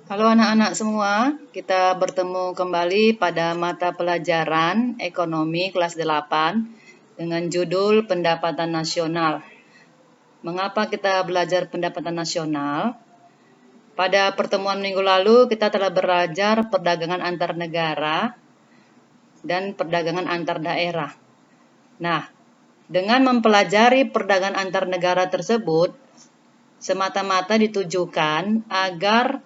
Halo anak-anak semua, kita bertemu kembali pada mata pelajaran Ekonomi kelas 8 dengan judul Pendapatan Nasional. Mengapa kita belajar pendapatan nasional? Pada pertemuan minggu lalu kita telah belajar perdagangan antar negara dan perdagangan antar daerah. Nah, dengan mempelajari perdagangan antar negara tersebut, semata-mata ditujukan agar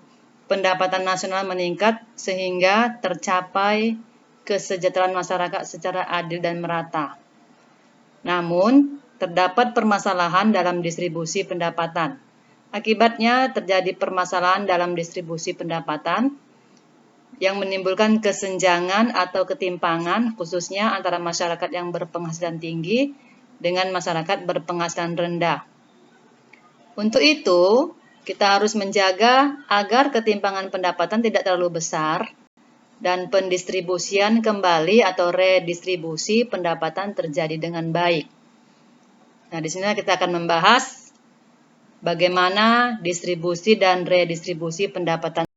pendapatan nasional meningkat sehingga tercapai kesejahteraan masyarakat secara adil dan merata. Namun, terdapat permasalahan dalam distribusi pendapatan. Akibatnya terjadi permasalahan dalam distribusi pendapatan yang menimbulkan kesenjangan atau ketimpangan khususnya antara masyarakat yang berpenghasilan tinggi dengan masyarakat berpenghasilan rendah. Untuk itu, kita harus menjaga agar ketimpangan pendapatan tidak terlalu besar dan pendistribusian kembali atau redistribusi pendapatan terjadi dengan baik. Nah, di sini kita akan membahas bagaimana distribusi dan redistribusi pendapatan.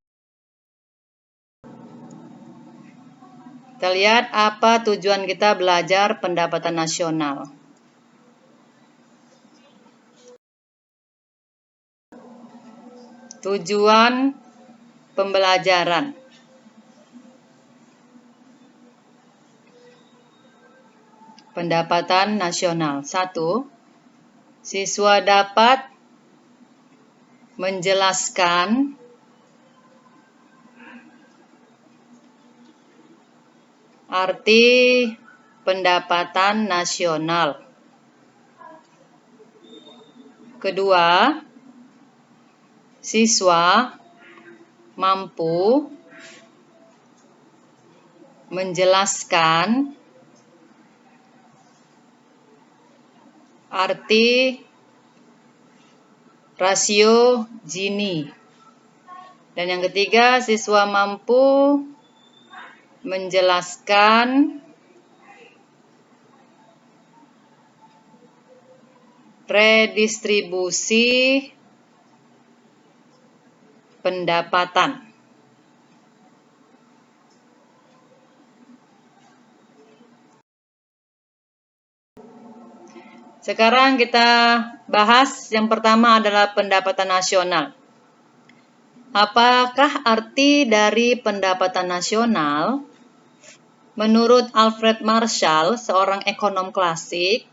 Kita lihat apa tujuan kita belajar pendapatan nasional. Tujuan pembelajaran. Pendapatan nasional. 1. Siswa dapat menjelaskan arti pendapatan nasional. Kedua, siswa mampu menjelaskan arti rasio Gini. Dan yang ketiga, siswa mampu menjelaskan redistribusi pendapatan. Sekarang kita bahas yang pertama adalah pendapatan nasional. Apakah arti dari pendapatan nasional? Menurut Alfred Marshall, seorang ekonom klasik,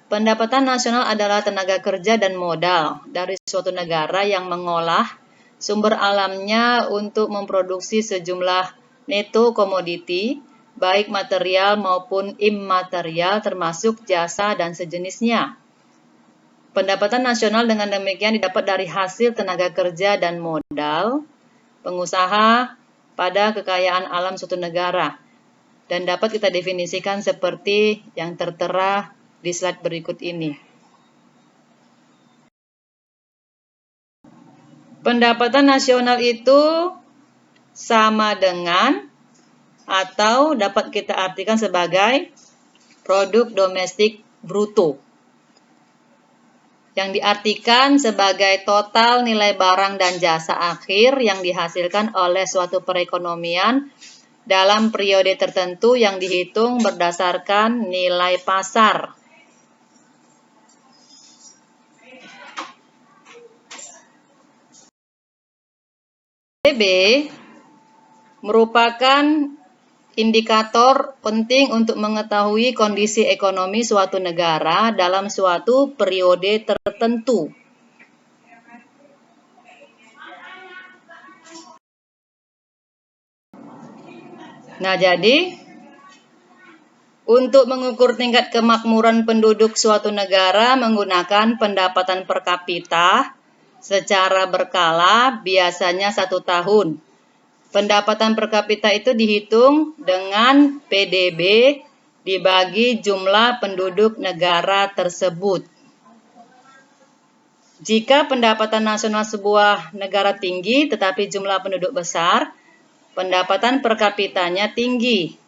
pendapatan nasional adalah tenaga kerja dan modal dari suatu negara yang mengolah sumber alamnya untuk memproduksi sejumlah neto komoditi, baik material maupun immaterial termasuk jasa dan sejenisnya. Pendapatan nasional dengan demikian didapat dari hasil tenaga kerja dan modal pengusaha pada kekayaan alam suatu negara dan dapat kita definisikan seperti yang tertera di slide berikut ini. Pendapatan nasional itu sama dengan atau dapat kita artikan sebagai produk domestik bruto, yang diartikan sebagai total nilai barang dan jasa akhir yang dihasilkan oleh suatu perekonomian dalam periode tertentu yang dihitung berdasarkan nilai pasar. PDB merupakan indikator penting untuk mengetahui kondisi ekonomi suatu negara dalam suatu periode tertentu. Nah, jadi untuk mengukur tingkat kemakmuran penduduk suatu negara menggunakan pendapatan per kapita secara berkala biasanya 1 tahun. Pendapatan per kapita itu dihitung dengan PDB dibagi jumlah penduduk negara tersebut. Jika pendapatan nasional sebuah negara tinggi tetapi jumlah penduduk besar, pendapatan per kapitanya tinggi.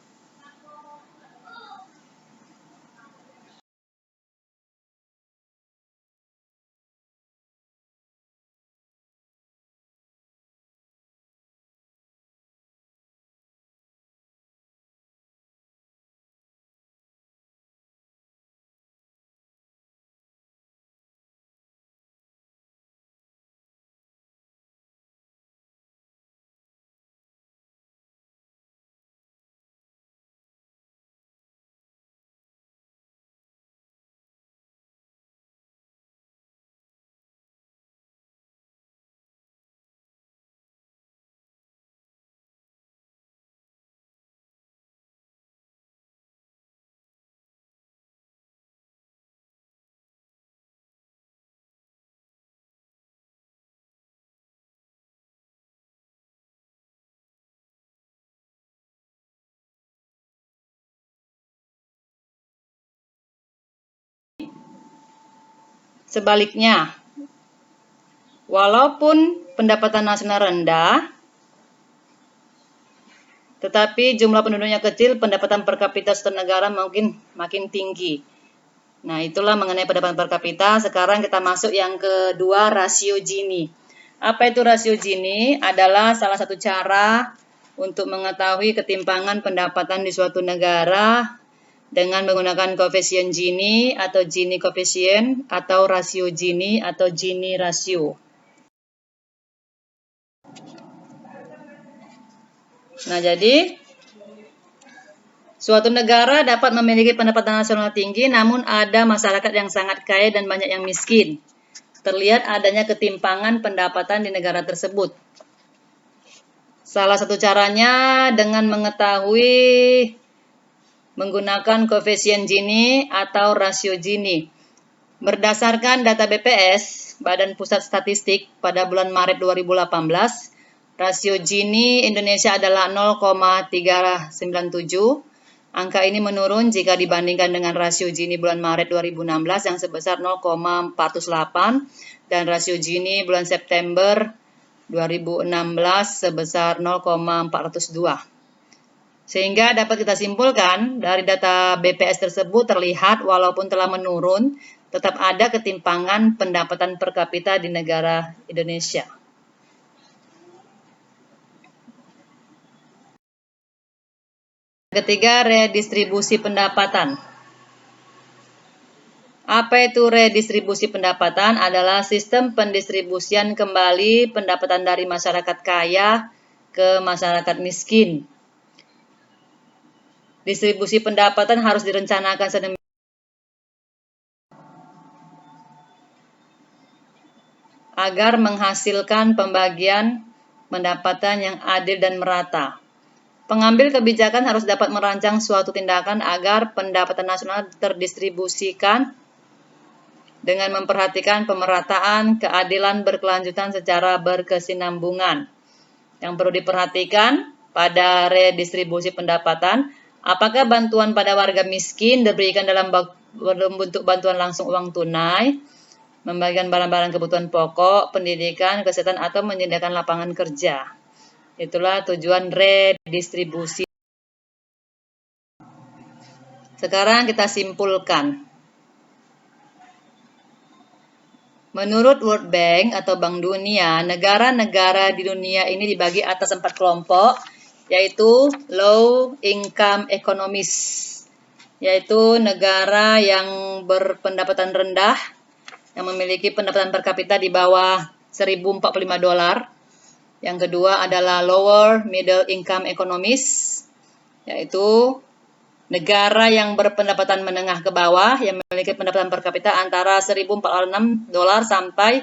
Sebaliknya, walaupun pendapatan nasional rendah, tetapi jumlah penduduknya kecil, pendapatan per kapita suatu negara mungkin makin tinggi. Nah, itulah mengenai pendapatan per kapita. Sekarang kita masuk yang kedua, rasio Gini. Apa itu rasio Gini? Adalah salah satu cara untuk mengetahui ketimpangan pendapatan di suatu negara dengan menggunakan koefisien Gini atau Gini koefisien atau rasio Gini atau Gini rasio. Nah, jadi suatu negara dapat memiliki pendapatan nasional tinggi, namun ada masyarakat yang sangat kaya dan banyak yang miskin. Terlihat adanya ketimpangan pendapatan di negara tersebut. Salah satu caranya dengan menggunakan koefisien Gini atau rasio Gini. Berdasarkan data BPS, Badan Pusat Statistik, pada bulan Maret 2018, rasio Gini Indonesia adalah 0,397. Angka ini menurun jika dibandingkan dengan rasio Gini bulan Maret 2016 yang sebesar 0,408 dan rasio Gini bulan September 2016 sebesar 0,402. Sehingga dapat kita simpulkan dari data BPS tersebut terlihat walaupun telah menurun, tetap ada ketimpangan pendapatan per kapita di negara Indonesia. Ketiga, redistribusi pendapatan. Apa itu redistribusi pendapatan? Adalah sistem pendistribusian kembali pendapatan dari masyarakat kaya ke masyarakat miskin. Distribusi pendapatan harus direncanakan sedemikian agar menghasilkan pembagian pendapatan yang adil dan merata. Pengambil kebijakan harus dapat merancang suatu tindakan agar pendapatan nasional terdistribusikan dengan memperhatikan pemerataan, keadilan berkelanjutan secara berkesinambungan. Yang perlu diperhatikan pada redistribusi pendapatan, apakah bantuan pada warga miskin diberikan dalam bentuk bantuan langsung uang tunai, membagikan barang-barang kebutuhan pokok, pendidikan, kesehatan, atau menyediakan lapangan kerja. Itulah tujuan redistribusi. Sekarang kita simpulkan. Menurut World Bank atau Bank Dunia, negara-negara di dunia ini dibagi atas 4 kelompok, yaitu low income economies, yaitu negara yang berpendapatan rendah, yang memiliki pendapatan per kapita di bawah $1.045. Yang kedua adalah lower middle income economies, yaitu negara yang berpendapatan menengah ke bawah yang memiliki pendapatan per kapita antara $1.046 sampai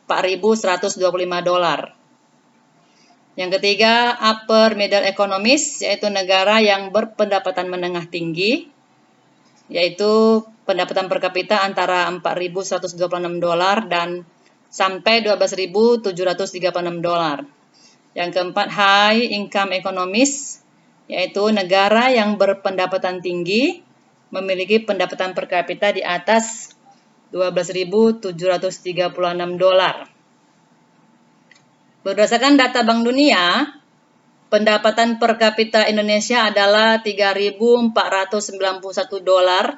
$4.125. Yang ketiga, upper middle economies, yaitu negara yang berpendapatan menengah tinggi, yaitu pendapatan per kapita antara $4.126 dan sampai $12.736. Yang keempat, high income economies, yaitu negara yang berpendapatan tinggi, memiliki pendapatan per kapita di atas $12.736. Berdasarkan data Bank Dunia, pendapatan per kapita Indonesia adalah $3.491.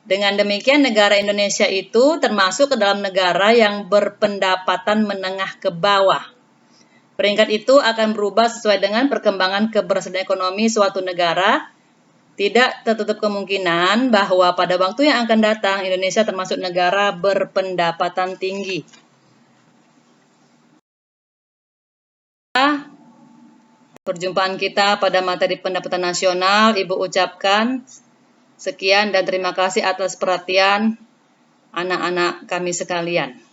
Dengan demikian, negara Indonesia itu termasuk ke dalam negara yang berpendapatan menengah ke bawah. Peringkat itu akan berubah sesuai dengan perkembangan keberhasilan ekonomi suatu negara. Tidak tertutup kemungkinan bahwa pada waktu yang akan datang, Indonesia termasuk negara berpendapatan tinggi. Perjumpaan kita pada materi pendapatan nasional, Ibu ucapkan sekian dan terima kasih atas perhatian anak-anak kami sekalian.